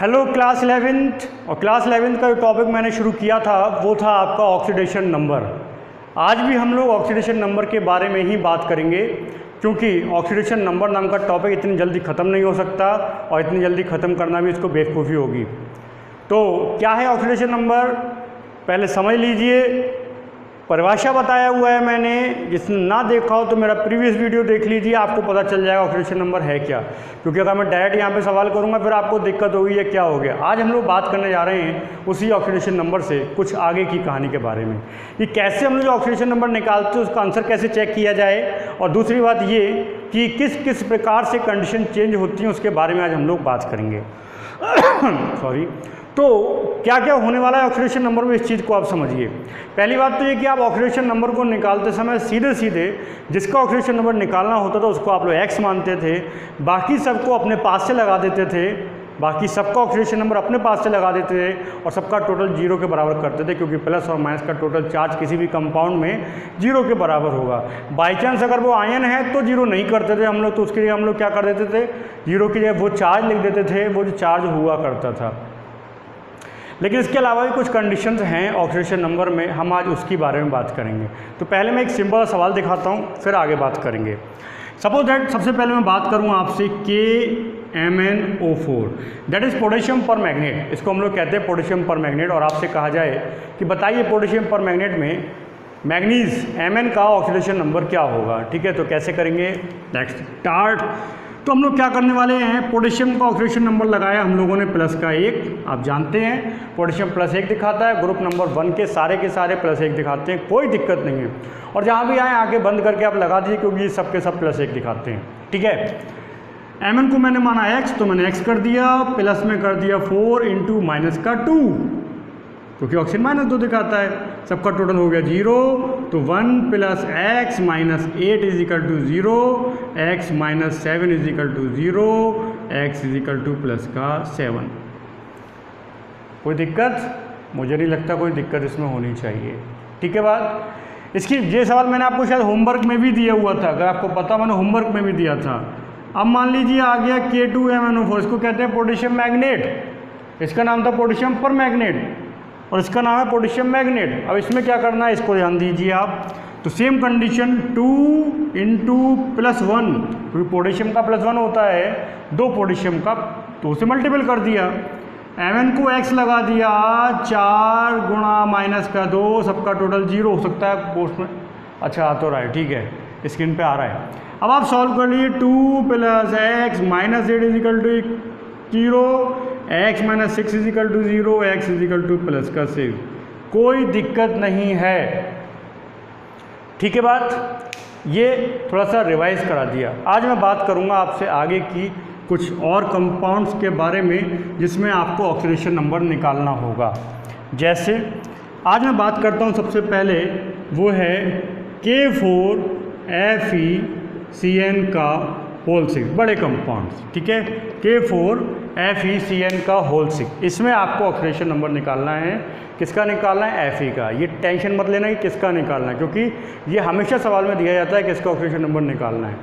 Hello class 11th। और class 11th का जो टॉपिक मैंने शुरू किया था वो था आपका ऑक्सीडेशन नंबर। आज भी हम लोग ऑक्सीडेशन नंबर के बारे में ही बात करेंगे, क्योंकि ऑक्सीडेशन नंबर नाम का टॉपिक इतनी जल्दी ख़त्म नहीं हो सकता और इतनी जल्दी ख़त्म करना भी इसको बेवकूफ़ी होगी। तो क्या है ऑक्सीडेशन नंबर, पहले समझ लीजिए। परिभाषा बताया हुआ है मैंने, जिसने ना देखा हो तो मेरा प्रीवियस वीडियो देख लीजिए, आपको पता चल जाएगा ऑक्सीडेशन नंबर है क्या। क्योंकि अगर मैं डायरेक्ट यहाँ पे सवाल करूँगा फिर आपको दिक्कत होगी ये क्या हो गया। आज हम लोग बात करने जा रहे हैं उसी ऑक्सीडेशन नंबर से कुछ आगे की कहानी के बारे में, कि कैसे हम लोग ऑक्सीडेशन नंबर निकालते हैं, उसका आंसर कैसे चेक किया जाए, और दूसरी बात ये कि किस किस प्रकार से कंडीशन चेंज होती हैं उसके बारे में आज हम लोग बात करेंगे। सॉरी। तो क्या क्या होने वाला है ऑक्सीडेशन नंबर में, इस चीज़ को आप समझिए। पहली बात तो ये कि आप ऑक्सीडेशन नंबर को निकालते समय सीधे सीधे जिसका ऑक्सीडेशन नंबर निकालना होता था उसको आप लोग x मानते थे, बाकी सबको अपने पास से लगा देते थे, बाकी सबका ऑक्सीडेशन नंबर अपने पास से लगा देते थे और सबका टोटल जीरो के बराबर करते थे, क्योंकि प्लस और माइनस का टोटल चार्ज किसी भी कंपाउंड में जीरो के बराबर होगा। बाई चांस अगर वो आयन है तो जीरो नहीं करते थे हम लोग, तो उसके लिए हम लोग क्या कर देते थे, जीरो की जगह वो चार्ज लिख देते थे, वो जो चार्ज हुआ करता था। लेकिन इसके अलावा भी कुछ कंडीशंस हैं ऑक्सीडेशन नंबर में, हम आज उसकी बारे में बात करेंगे। तो पहले मैं एक सिंपल सवाल दिखाता हूँ, फिर आगे बात करेंगे। सपोज दैट सबसे पहले मैं बात करूँ आपसे KMnO4, दैट इज़ पोटेशियम पर मैग्नेट। इसको हम लोग कहते हैं पोटेशियम पर मैग्नेट। और आपसे कहा जाए कि बताइए पोटेशियम पर मैग्नेट में मैग्नीज Mn का ऑक्सीडेशन नंबर क्या होगा। ठीक है, तो कैसे करेंगे, नेक्स्ट स्टार्ट। तो हम लोग क्या करने वाले हैं, पोटेशियम का ऑक्सीडेशन नंबर लगाया हम लोगों ने प्लस का 1। आप जानते हैं पोटेशियम प्लस 1 दिखाता है, ग्रुप नंबर 1 के सारे प्लस 1 दिखाते हैं, कोई दिक्कत नहीं है। और जहाँ भी आए आगे बंद करके आप लगा दीजिए, क्योंकि सबके सब प्लस 1 दिखाते हैं। ठीक है, Mn को मैंने माना x, तो मैंने x कर दिया, प्लस में कर दिया 4 इंटू माइनस का 2, क्योंकि ऑक्सीजन माइनस 2 दिखाता है। सबका टोटल हो गया 0, तो 1 plus x minus 8 is equal to 0, x minus 7 is equal to 0, x is equal to plus का 7। कोई दिक्कत? मुझे नहीं लगता कोई दिक्कत इसमें होनी चाहिए। ठीक है बात। इसकी ये सवाल मैंने आपको शायद होमवर्क में भी दिया हुआ था, अगर आपको पता, मैंने होमवर्क में भी दिया था। अब मान लीजिए आ गया K2MnO4, इसको कहते हैं पोटेशियम मैग्नेट। इसका नाम था पोटेशियम पर मैग्नेट और इसका नाम है पोटेशियम मैग्नेट। अब इसमें क्या करना है, इसको ध्यान दीजिए आप। तो सेम कंडीशन 2 इंटू प्लस 1, क्योंकि पोटेशियम का प्लस 1 होता है, 2 पोटेशियम का, तो उसे मल्टीपल कर दिया। Mn को x लगा दिया, 4 गुणा माइनस का 2, सबका टोटल 0 हो सकता है पोस्ट में। अच्छा आ तो रहा है, ठीक है, स्क्रीन पे आ रहा है। अब आप सॉल्व कर लीजिए, 2 plus x minus 8 is equal to 0, x minus 6 is equal to 0, x is equal to plus का 6। कोई दिक्कत नहीं है। ठीक है बात, ये थोड़ा सा रिवाइज करा दिया। आज मैं बात करूंगा आपसे आगे की कुछ और कंपाउंड्स के बारे में जिसमें आपको ऑक्सीडेशन नंबर निकालना होगा। जैसे आज मैं बात करता हूं, सबसे पहले वो है K4FeCN का होल 6, बड़े कंपाउंड्स। ठीक है, K4FeCN का होल 6, इसमें आपको ऑक्सीडेशन नंबर निकालना है। किसका निकालना है? Fe का। ये टेंशन मत लेना कि किसका निकालना है, क्योंकि ये हमेशा सवाल में दिया जाता है किसका ऑक्सीडेशन नंबर निकालना है।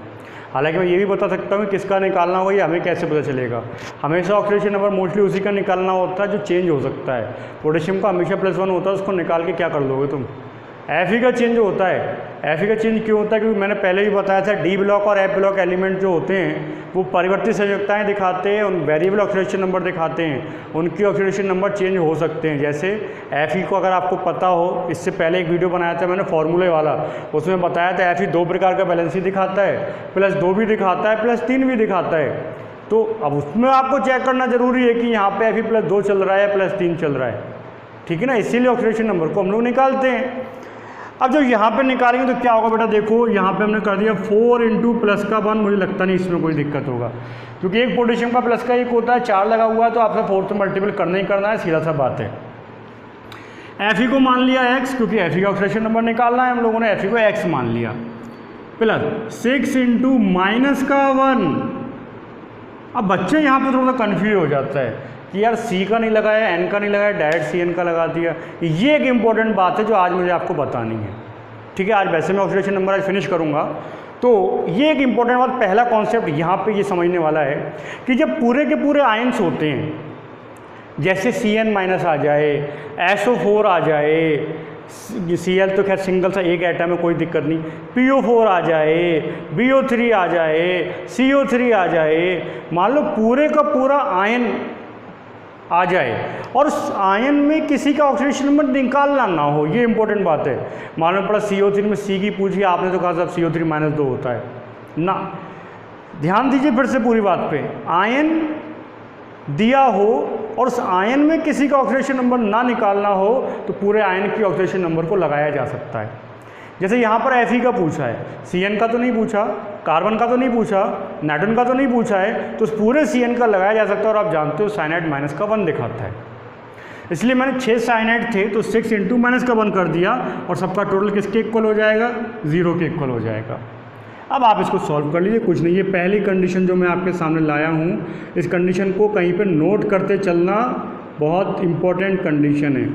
हालांकि मैं ये भी बता सकता हूँ कि किसका निकालना होगा, ये हमें कैसे पता चलेगा। हमेशा ऑक्सीडेशन नंबर मोस्टली उसी का निकालना होता है जो चेंज हो सकता है। पोटेशियम का हमेशा प्लस 1 होता है, उसको निकाल के क्या कर लोगे तुम। Fe का चेंज होता है। Fe का चेंज क्यों होता है? क्योंकि मैंने पहले भी बताया था, डी ब्लॉक और एफ ब्लॉक एलिमेंट जो होते हैं वो परिवर्तित संयोजकताएं दिखाते हैं, उन वेरिएबल ऑक्सीडेशन नंबर दिखाते हैं, उनकी ऑक्सीडेशन नंबर चेंज हो सकते हैं। जैसे Fe को अगर आपको पता हो, इससे पहले एक वीडियो बनाया था मैंने फॉर्मूले वाला, उसमें बताया था Fe 2 प्रकार का बैलेंसी दिखाता है, प्लस 2 भी दिखाता है, प्लस 3 भी दिखाता है। तो अब उसमें आपको चेक करना जरूरी है कि यहाँ पे Fe प्लस 2 चल रहा है, प्लस 3 चल रहा है। ठीक है ना, इसीलिए ऑक्सीडेशन नंबर को हम लोग निकालते हैं। अब जब यहाँ पे निकालेंगे तो क्या होगा बेटा, देखो यहाँ पे हमने कर दिया 4 इंटू प्लस का 1, मुझे लगता नहीं इसमें कोई दिक्कत होगा, क्योंकि एक पोटेशियम का प्लस का 1 होता है, 4 लगा हुआ है, तो आपसे 4 से मल्टीपल करना ही करना है, सीधा सा बात है। Fe को मान लिया x, क्योंकि Fe का ऑक्सीडेशन नंबर निकालना है, हम लोगों ने Fe को x मान लिया, प्लस 6 इंटू माइनस का 1। अब बच्चे यहाँ पे थोड़ा सा कन्फ्यूज हो जाता है कि यार C का नहीं लगाया, N का नहीं लगाया, डायरेक्ट CN का लगा दिया। ये एक इंपॉर्टेंट बात है जो आज मुझे आपको बतानी है। ठीक है, आज वैसे मैं ऑक्सीडेशन नंबर आज फिनिश करूँगा, तो ये एक इंपॉर्टेंट बात, पहला कॉन्सेप्ट यहाँ पे ये समझने वाला है कि जब पूरे के पूरे आयन्स होते हैं, जैसे Cn माइनस आ जाए, SO4 आ जाए, Cl तो खैर सिंगल सा एक एटम है कोई दिक्कत नहीं, PO4 आ जाए, BO3 आ जाए, CO3 आ जाए, मान लो पूरे का पूरा आयन आ जाए और उस आयन में किसी का ऑक्सीडेशन नंबर निकालना ना हो, ये इंपॉर्टेंट बात है। मालूम पड़ा CO3 में C की पूछी आपने तो कहा साहब CO3-2 होता है ना। ध्यान दीजिए फिर से पूरी बात पे, आयन दिया हो और उस आयन में किसी का ऑक्सीडेशन नंबर ना निकालना हो तो पूरे आयन की ऑक्सीडेशन नंबर को लगाया जा सकता है। जैसे यहाँ पर Fe का पूछा है, Cn का तो नहीं पूछा, कार्बन का तो नहीं पूछा, नाइट्रोजन का तो नहीं पूछा है, तो उस पूरे Cn का लगाया जा सकता है। और आप जानते हो साइनाइड माइनस का 1 दिखाता है, इसलिए मैंने 6 साइनाइड थे तो 6 इंटू माइनस का 1 कर दिया और सबका टोटल किसके इक्वल हो जाएगा, 0 के इक्वल हो जाएगा। अब आप इसको सॉल्व कर लीजिए, कुछ नहीं, ये पहली कंडीशन जो मैं आपके सामने लाया हूँ, इस कंडीशन को कहीं पे नोट करते चलना, बहुत इंपॉर्टेंट कंडीशन है।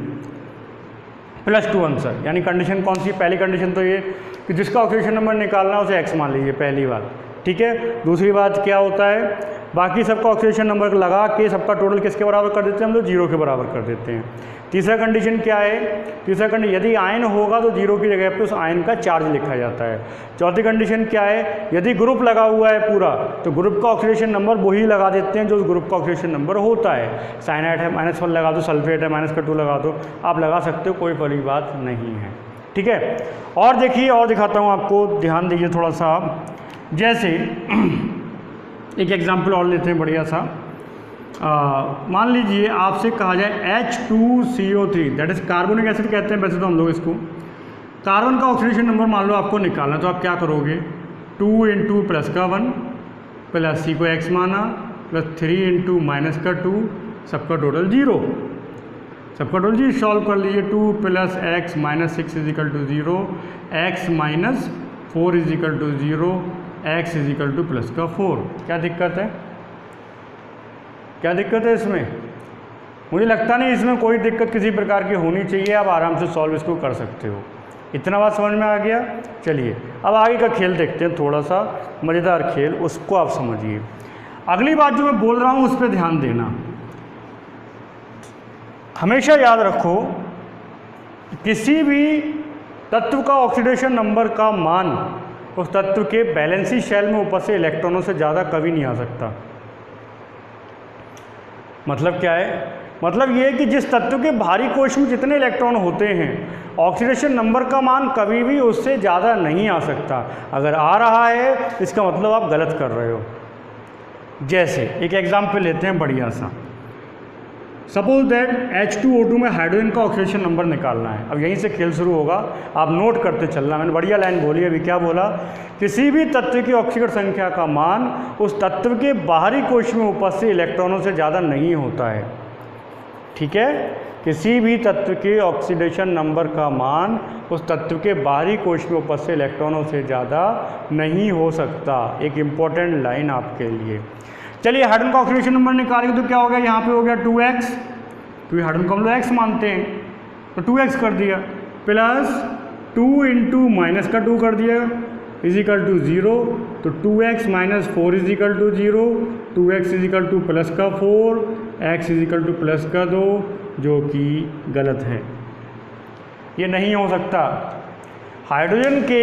+2 आंसर, यानी कंडीशन कौन सी, पहली कंडीशन तो ये कि जिसका ऑक्सीडेशन नंबर निकालना है उसे x मान लीजिए, पहली बात, ठीक है। दूसरी बात क्या होता है, बाकी सबका ऑक्सीडेशन नंबर लगा के सबका टोटल किसके बराबर कर देते हैं हम लोग, 0 के बराबर कर देते हैं। तीसरा कंडीशन क्या है, तीसरा कंडीशन यदि आयन होगा तो 0 की जगह पे उस आयन का चार्ज लिखा जाता है। चौथी कंडीशन क्या है, यदि ग्रुप लगा हुआ है पूरा तो ग्रुप का ऑक्सीडेशन नंबर वही लगा देते हैं जो उस ग्रुप का ऑक्सीडेशन नंबर होता है। साइनाइड है -1 लगा दो, सल्फेट है -2 लगा दो, आप लगा सकते हो, कोई बड़ी बात नहीं है, ठीक है। और देखिए, और दिखाता हूँ आपको, ध्यान दीजिए थोड़ा सा। जैसे एक एग्जाम्पल और लेते हैं बढ़िया सा। मान लीजिए आपसे कहा जाए H2CO3 that is carbonic acid कहते हैं वैसे तो हम लोग इसको, कार्बन का ऑक्सीडेशन नंबर मान लो आपको निकालना, तो आप क्या करोगे, 2 इंटू +1 प्लस C को x माना प्लस 3 इंटू -2 सबका टोटल 0, सबका टोटल जी सॉल्व कर लीजिए। 2 + x - 6 = 0, x - 4 = 0, x = +4। क्या दिक्कत है, क्या दिक्कत है इसमें, मुझे लगता नहीं इसमें कोई दिक्कत किसी प्रकार की होनी चाहिए। आप आराम से सॉल्व इसको कर सकते हो। इतना बात समझ में आ गया। चलिए अब आगे का खेल देखते हैं, थोड़ा सा मज़ेदार खेल, उसको आप समझिए। अगली बात जो मैं बोल रहा हूँ उस पर ध्यान देना। हमेशा याद रखो किसी भी तत्व का ऑक्सीडेशन नंबर का मान उस तत्व के बैलेंसी शेल में उपस्थित इलेक्ट्रॉनों से ज़्यादा कभी नहीं आ सकता। मतलब क्या है, मतलब ये है कि जिस तत्व के भारी कोश में जितने इलेक्ट्रॉन होते हैं ऑक्सीडेशन नंबर का मान कभी भी उससे ज़्यादा नहीं आ सकता। अगर आ रहा है इसका मतलब आप गलत कर रहे हो। जैसे एक एग्जाम्पल लेते हैं बढ़िया सा, सपोज दैट H2O2 में हाइड्रोजन का ऑक्सीडेशन नंबर निकालना है। अब यहीं से खेल शुरू होगा, आप नोट करते चलना। मैंने बढ़िया लाइन बोली, अभी क्या बोला, किसी भी तत्व की ऑक्सीजन संख्या का मान उस तत्व के बाहरी कोश में उपस्थित इलेक्ट्रॉनों से ज़्यादा नहीं होता है, ठीक है। किसी भी तत्व के ऑक्सीडेशन नंबर का मान उस तत्व के बाहरी कोश में उपस्थित इलेक्ट्रॉनों से ज़्यादा नहीं हो सकता। एक इम्पॉर्टेंट लाइन आपके लिए। चलिए हाइड्रोजन का ऑक्सीडेशन नंबर निकालेंगे तो क्या हो गया, यहाँ पे हो गया 2x, क्योंकि हाइड्रोजन को हम लोग x मानते हैं तो 2x कर दिया, प्लस 2 इंटू -2 कर दिया = 0, तो 2x - 4 = 0, 2x +4, x +2, जो कि गलत है, ये नहीं हो सकता। हाइड्रोजन के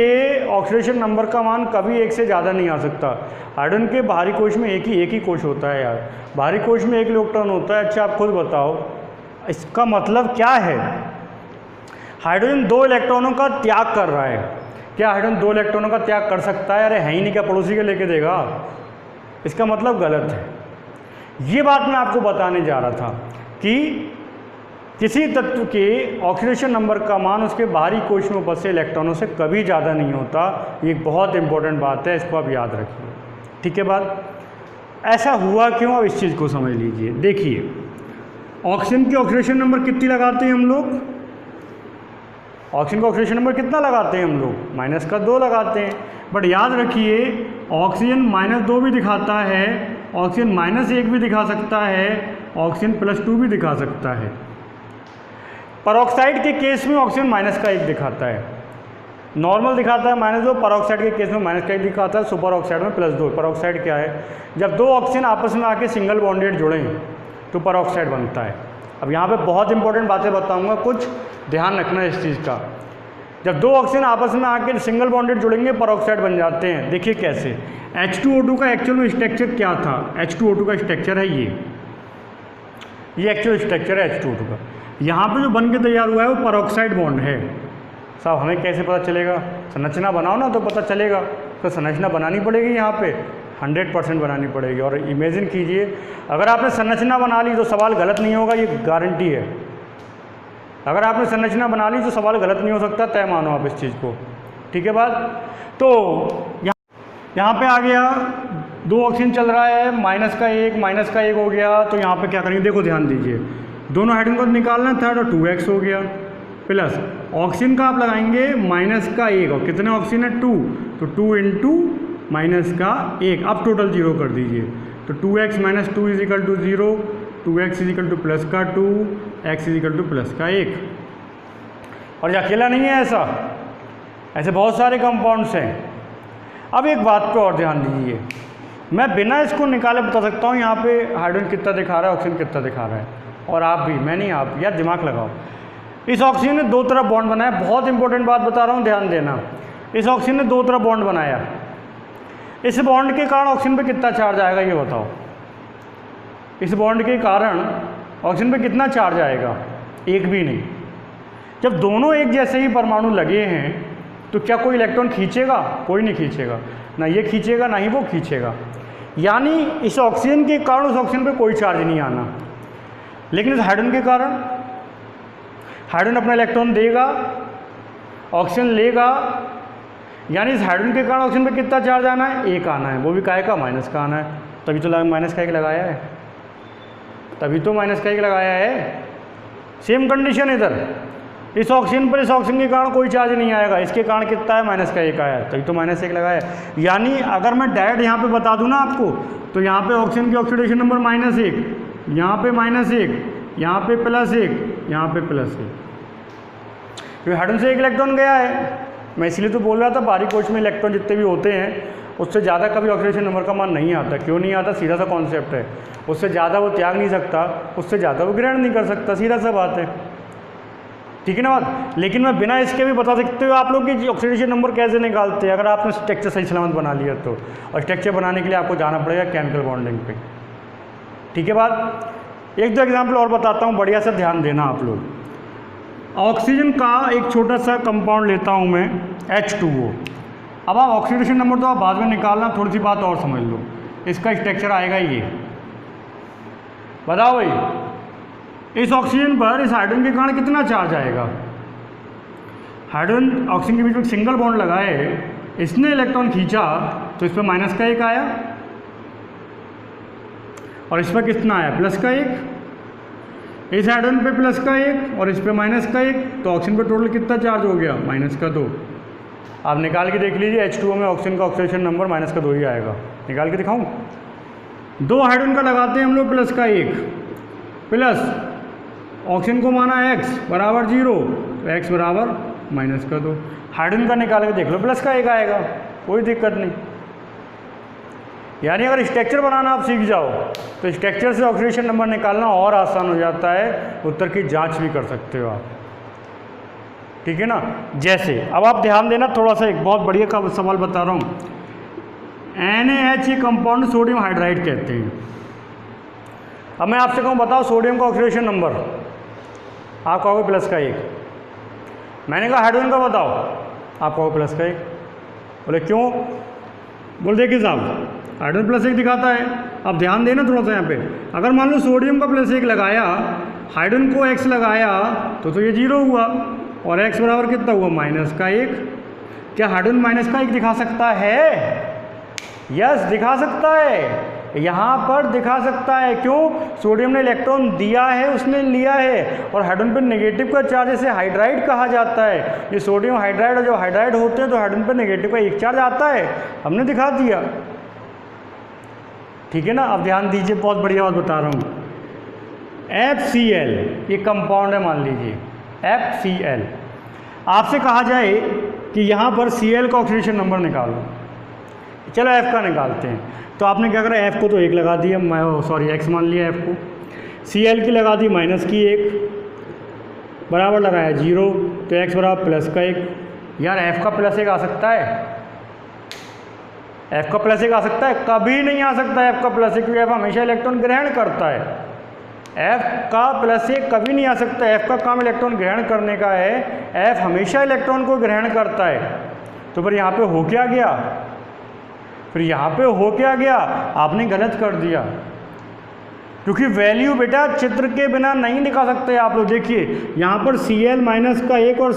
ऑक्सीडेशन नंबर का मान कभी 1 से ज़्यादा नहीं आ सकता। हाइड्रोजन के बाहरी कोश में एक ही कोश होता है यार, बाहरी कोश में 1 इलेक्ट्रॉन होता है। अच्छा आप खुद बताओ इसका मतलब क्या है। हाइड्रोजन 2 इलेक्ट्रॉनों का त्याग कर रहा है, क्या हाइड्रोजन 2 इलेक्ट्रॉनों का त्याग कर सकता है, अरे है ही नहीं, क्या पड़ोसी के लेके देगा, इसका मतलब गलत है। ये बात मैं आपको बताने जा रहा था कि किसी तत्व के ऑक्सीडेशन नंबर का मान उसके बाहरी कोश में उपस्थित इलेक्ट्रॉनों से कभी ज़्यादा नहीं होता। ये एक बहुत इंपॉर्टेंट बात है, इसको आप याद रखिए, ठीक है। बात ऐसा हुआ क्यों, अब इस चीज़ को समझ लीजिए। देखिए ऑक्सीजन की ऑक्सीडेशन नंबर कितनी लगाते हैं हम लोग, ऑक्सीजन का ऑक्सीडेशन नंबर कितना लगाते हैं हम लोग, -2 लगाते हैं। बट याद रखिए ऑक्सीजन -2 भी दिखाता है, ऑक्सीजन -1 भी दिखा सकता है, ऑक्सीजन +2 भी दिखा सकता है। परऑक्साइड के केस में ऑक्सीजन -1 दिखाता है, नॉर्मल दिखाता है -2, परऑक्साइड के केस में -1 दिखाता है, सुपर ऑक्साइड में +2। परऑक्साइड क्या है, जब 2 ऑक्सीजन आपस में आके सिंगल बॉन्डेड जुड़ें तो परऑक्साइड बनता है। अब यहाँ पे बहुत इंपॉर्टेंट बातें बताऊँगा, कुछ ध्यान रखना इस चीज़ का। जब दो ऑक्सीजन आपस में आके सिंगल बॉन्डेड जुड़ेंगे परऑक्साइड बन जाते हैं। देखिए कैसे, H2O2 का एक्चुअल में स्ट्रक्चर क्या था, H2O2 का स्ट्रक्चर है ये एक्चुअल स्ट्रक्चर है H2O2 का। यहाँ पे जो बन के तैयार हुआ है वो परऑक्साइड बॉन्ड है। साहब हमें कैसे पता चलेगा, संरचना बनाओ ना तो पता चलेगा। तो संरचना बनानी पड़ेगी, यहाँ पे 100% बनानी पड़ेगी। और इमेजिन कीजिए अगर आपने संरचना बना ली तो सवाल गलत नहीं होगा, ये गारंटी है। अगर आपने संरचना बना ली तो सवाल गलत नहीं हो सकता, तय मानो आप इस चीज़ को, ठीक है बात। तो यहाँ पे आ गया, दो ऑक्सीजन चल रहा है, माइनस का एक हो गया। तो यहाँ पे क्या करेंगे, देखो ध्यान दीजिए, दोनों हाइड्रोजन को निकालना था तो 2x हो गया, प्लस ऑक्सीजन का आप लगाएंगे माइनस का 1, और कितने ऑक्सीजन है 2, तो 2 इंटू माइनस का 1, अब टोटल 0 कर दीजिए। तो 2x minus 2 is equal to 0, 2x is equal to plus का 2, x is equal to plus का 1। और ये अकेला नहीं है ऐसा, ऐसे बहुत सारे कंपाउंड्स हैं। अब एक बात पे और ध्यान दीजिए, मैं बिना इसको निकाले बता सकता हूँ यहाँ पे हाइड्रोजन कितना दिखा रहा है, ऑक्सीजन कितना दिखा रहा है। और आप भी, मैं नहीं आप, यार दिमाग लगाओ। इस ऑक्सीजन ने दो तरफ बॉन्ड बनाया, बहुत इंपॉर्टेंट बात बता रहा हूँ, ध्यान देना। इस ऑक्सीजन ने दो तरफ बॉन्ड बनाया, इस बॉन्ड के कारण ऑक्सीजन पे कितना चार्ज आएगा ये बताओ। इस बॉन्ड के कारण ऑक्सीजन पे कितना चार्ज आएगा, एक भी नहीं। जब दोनों एक जैसे ही परमाणु लगे हैं तो क्या कोई इलेक्ट्रॉन खींचेगा, कोई नहीं खींचेगा, ना ये खींचेगा ना ही वो खींचेगा। यानी इस ऑक्सीजन के कारण उस ऑक्सीजन पे कोई चार्ज नहीं आना। लेकिन इस हाइड्रोजन के कारण हाइड्रोजन अपना इलेक्ट्रॉन देगा, ऑक्सीजन लेगा, यानी इस हाइड्रोजन के कारण ऑक्सीजन पे कितना चार्ज आना है, एक आना है, वो भी काहे का, माइनस का आना है। तभी तो माइनस का एक लगाया है, तभी तो माइनस का एक लगाया है। सेम कंडीशन इधर, इस ऑक्सीजन पर इस ऑक्सीजन के कारण कोई चार्ज नहीं आएगा, इसके कारण कितना है, माइनस का एक आया है, तभी तो माइनस एक लगाया है। यानी अगर मैं डायरेक्ट यहाँ पे बता दूँ ना आपको, तो यहाँ पे ऑक्सीजन की ऑक्सीडेशन नंबर -1, यहाँ पे -1, यहाँ पे +1, यहाँ पे +1, क्योंकि हाइड्रोजन से एक इलेक्ट्रॉन गया है। मैं इसलिए तो बोल रहा था बारीक कोश में इलेक्ट्रॉन जितने भी होते हैं उससे ज़्यादा कभी ऑक्सीडेशन नंबर का मान नहीं आता। क्यों नहीं आता, सीधा सा कॉन्सेप्ट है, उससे ज़्यादा वो त्याग नहीं सकता, उससे ज़्यादा वो ग्रहण नहीं कर सकता, सीधा सा बात है, ठीक है ना बात। लेकिन मैं बिना इसके भी बता सकते हो आप लोग कि ऑक्सीडेशन नंबर कैसे निकालते हैं, अगर आपने स्ट्रक्चर सही सलामत बना लिया तो। और स्ट्रक्चर बनाने के लिए आपको जाना पड़ेगा केमिकल बॉन्डिंग पे, ठीक है बात। एक दो एग्जाम्पल और बताता हूँ, बढ़िया सा ध्यान देना आप लोग। ऑक्सीजन का एक छोटा सा कंपाउंड लेता हूँ मैं, H2O। अब आप ऑक्सीडेशन नंबर तो आप बाद में निकालना, थोड़ी सी बात और समझ लो। इसका स्ट्रक्चर आएगा ये, बताओ भाई, इस ऑक्सीजन पर इस हाइड्रोजन के कारण कितना चार्ज आएगा। हाइड्रोजन ऑक्सीजन के बीच में सिंगल बॉन्ड लगाए, इसने इलेक्ट्रॉन खींचा तो इस पर माइनस का 1 आया, और इस पर कितना आया, प्लस का 1। इस हाइड्रोजन पे प्लस का 1 और इस पे माइनस का 1, तो ऑक्सीजन पे टोटल कितना चार्ज हो गया, माइनस का 2। आप निकाल के देख लीजिए, H2O में ऑक्सीजन का ऑक्सीडेशन नंबर माइनस का 2 ही आएगा। निकाल के दिखाऊं, 2 हाइड्रोजन का लगाते हैं हम लोग प्लस का 1, प्लस ऑक्सीजन को माना x बराबर 0, तो x बराबर माइनस का 2। हाइड्रोजन का निकाल के देख लो, प्लस का 1 आएगा, कोई दिक्कत नहीं। यानी अगर स्ट्रक्चर बनाना आप सीख जाओ तो स्ट्रक्चर से ऑक्सीडेशन नंबर निकालना और आसान हो जाता है, उत्तर की जांच भी कर सकते हो आप, ठीक है ना। जैसे अब आप ध्यान देना, थोड़ा सा एक बहुत बढ़िया का सवाल बता रहा हूँ। NaH ये कंपाउंड सोडियम हाइड्राइड कहते हैं। अब मैं आपसे कहूँ बताओ सोडियम का ऑक्सीडेशन नंबर, आप कहोगे प्लस का 1। मैंने कहा हाइड्रोजन का बताओ, आप कहोगे प्लस का 1। बोले क्यों, बोल देखिए साहब हाइड्रोजन प्लस 1 दिखाता है। अब ध्यान देना थोड़ा सा यहाँ पे, अगर मान लो सोडियम का प्लस 1 लगाया, हाइड्रोजन को x लगाया तो ये 0 हुआ, और x बराबर कितना हुआ, माइनस का 1। क्या हाइड्रोजन माइनस का 1 दिखा सकता है, यस दिखा सकता है, यहाँ पर दिखा सकता है। क्यों, सोडियम ने इलेक्ट्रॉन दिया है, उसने लिया है, और हाइड्रोजन पर नेगेटिव का चार्ज इसे हाइड्राइड कहा जाता है। ये सोडियम हाइड्राइड, और जब हाइड्राइड होते हैं तो हाइड्रोजन पर नेगेटिव का 1 चार्ज आता है, हमने दिखा दिया, ठीक है ना। अब ध्यान दीजिए, बहुत बढ़िया बात बता रहा हूँ। FCl ये कंपाउंड है, मान लीजिए FCl। आपसे कहा जाए कि यहाँ पर Cl का ऑक्सीडेशन नंबर निकालो, चलो F का निकालते हैं। तो आपने क्या करा, F को तो 1 लगा दिया, सॉरी x मान लिया F को, Cl की लगा दी माइनस की 1 बराबर लगाया 0, तो x बराबर प्लस का 1। यार f का प्लस 1 आ सकता है? f का प्लस 1 आ सकता है? कभी नहीं आ सकता है f का प्लस 1, क्योंकि f हमेशा इलेक्ट्रॉन ग्रहण करता है। f का प्लस 1 कभी नहीं आ सकता। f का काम इलेक्ट्रॉन ग्रहण करने का है, f हमेशा इलेक्ट्रॉन को ग्रहण करता है। तो फिर यहाँ पे हो क्या गया? फिर यहाँ पे हो क्या गया? आपने गलत कर दिया, क्योंकि वैल्यू बेटा चित्र के बिना नहीं दिखा सकते आप लोग। देखिए यहाँ पर Cl माइनस का 1 और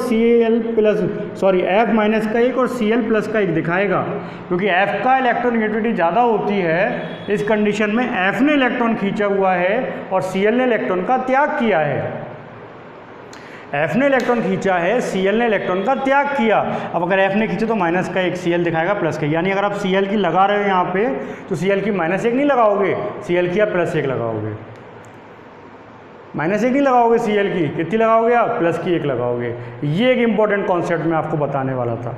F माइनस का 1 और Cl प्लस का 1 दिखाएगा, क्योंकि F का इलेक्ट्रोनेगेटिविटी ज़्यादा होती है। इस कंडीशन में F ने इलेक्ट्रॉन खींचा हुआ है और Cl ने इलेक्ट्रॉन का त्याग किया है। F ने इलेक्ट्रॉन खींचा है, Cl ने इलेक्ट्रॉन का त्याग किया। अब अगर F ने खींचे तो माइनस का 1, Cl दिखाएगा प्लस का। यानी अगर आप Cl की लगा रहे हो यहाँ पे, तो Cl की माइनस 1 नहीं लगाओगे, Cl की आप प्लस 1 लगाओगे। माइनस 1 नहीं लगाओगे Cl की, कितनी लगाओगे आप? प्लस की 1 लगाओगे। ये एक इंपॉर्टेंट कॉन्सेप्ट मैं आपको बताने वाला था।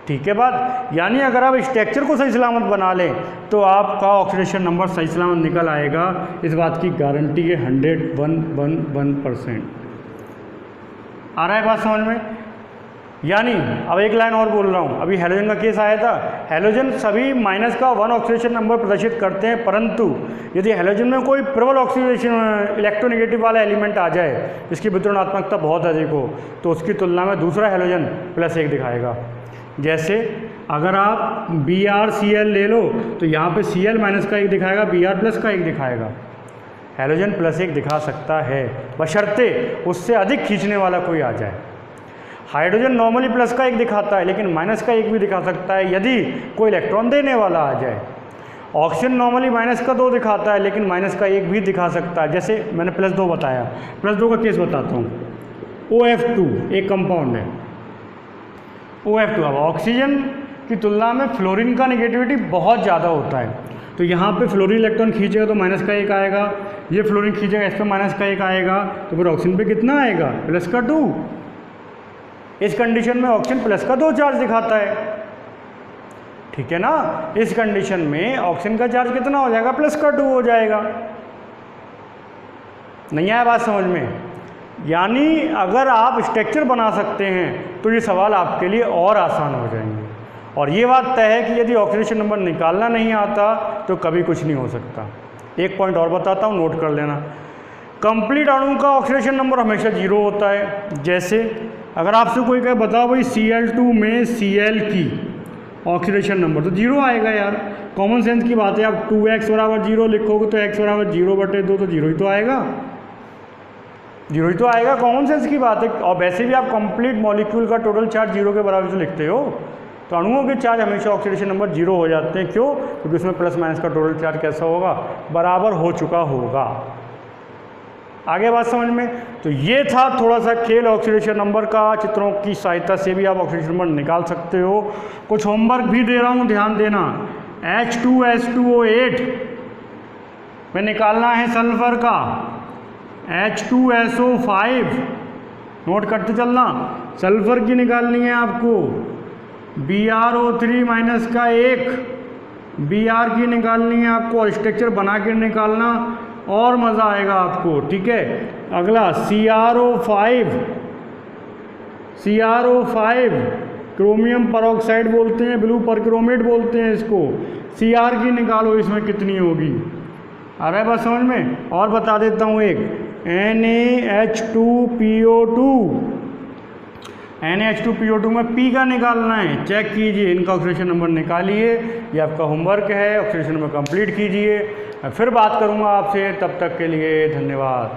ठीक है बात? यानी अगर आप स्ट्रक्चर को सही सलामत बना लें तो आपका ऑक्सीडेशन नंबर सही सलामत निकल आएगा। इस बात की गारंटी है 101% आ रहा है बात समझ में? यानी अब एक लाइन और बोल रहा हूँ, अभी हैलोजन का केस आया था। हैलोजन सभी माइनस का 1 ऑक्सीडेशन नंबर प्रदर्शित करते हैं, परंतु यदि हैलोजन में कोई प्रबल ऑक्सीडेशन इलेक्ट्रोनेगेटिव वाला एलिमेंट आ जाए, जिसकी वितरणात्मकता बहुत अधिक हो, तो उसकी तुलना में दूसरा हैलोजन प्लस 1 दिखाएगा। जैसे अगर आप BrCl ले लो तो यहाँ पे Cl माइनस का 1 दिखाएगा, Br प्लस का 1 दिखाएगा। हैलोजन प्लस 1 दिखा सकता है, बशर्ते उससे अधिक खींचने वाला कोई आ जाए। हाइड्रोजन नॉर्मली प्लस का 1 दिखाता है, लेकिन माइनस का 1 भी दिखा सकता है यदि कोई इलेक्ट्रॉन देने वाला आ जाए। ऑक्सीजन नॉर्मली माइनस का 2 दिखाता है, लेकिन माइनस का 1 भी दिखा सकता है। जैसे मैंने प्लस 2 बताया, प्लस 2 का केस बताता हूँ। OF2 एक कंपाउंड है, OF2। अब ऑक्सीजन की तुलना में फ्लोरीन का नेगेटिविटी बहुत ज़्यादा होता है, तो यहाँ पे फ्लोरीन इलेक्ट्रॉन खींचेगा तो माइनस का 1 आएगा, ये फ्लोरीन खींचेगा इस पर माइनस का 1 आएगा, तो फिर ऑक्सीजन पे कितना आएगा? प्लस का 2। इस कंडीशन में ऑक्सीजन प्लस का 2 चार्ज दिखाता है। ठीक है ना? इस कंडीशन में ऑक्सीजन का चार्ज कितना हो जाएगा? प्लस का 2 हो जाएगा। नहीं आया बात समझ में? यानी अगर आप स्ट्रक्चर बना सकते हैं तो ये सवाल आपके लिए और आसान हो जाएंगे। और ये बात तय है कि यदि ऑक्सीडेशन नंबर निकालना नहीं आता तो कभी कुछ नहीं हो सकता। एक पॉइंट और बताता हूँ, नोट कर लेना। कंप्लीट अणु का ऑक्सीडेशन नंबर हमेशा 0 होता है। जैसे अगर आपसे कोई कहे बताओ भाई Cl2 में Cl की ऑक्सीडेशन नंबर, तो 0 आएगा यार। कॉमन सेंस की बात है। आप 2x बराबर 0 लिखोगे तो x बराबर 0/2 तो 0 ही तो आएगा, 0 ही तो आएगा। कॉमन सेंस की बात है। और वैसे भी आप कंप्लीट मॉलिक्यूल का टोटल चार्ज 0 के बराबर से लिखते हो, तो अणुओं के चार्ज हमेशा ऑक्सीडेशन नंबर 0 हो जाते हैं। क्यों? क्योंकि उसमें प्लस माइनस का टोटल चार्ज कैसा होगा? बराबर हो चुका होगा। आगे बात समझ में? तो ये था थोड़ा सा खेल ऑक्सीडेशन नंबर का। चित्रों की सहायता से भी आप ऑक्सीडेशन नंबर निकाल सकते हो। कुछ होमवर्क भी दे रहा हूँ, ध्यान देना। H2SO8 में निकालना है सल्फर का, H2SO5 नोट करते चलना, सल्फर की निकालनी है आपको। BrO3 माइनस का 1 Br की निकालनी है आपको, और स्ट्रक्चर बना के निकालना और मज़ा आएगा आपको। ठीक है? अगला CrO5 क्रोमियम परऑक्साइड बोलते हैं, ब्लू परक्रोमेट बोलते हैं इसको। Cr की निकालो, इसमें कितनी होगी? आ रहा है बात समझ में? और बता देता हूँ एक, NaH2PO2 में P का निकालना है। चेक कीजिए, इनका ऑक्सीडेशन नंबर निकालिए। ये आपका होमवर्क है, ऑक्सीडेशन नंबर कंप्लीट कीजिए। मैं फिर बात करूँगा आपसे, तब तक के लिए धन्यवाद।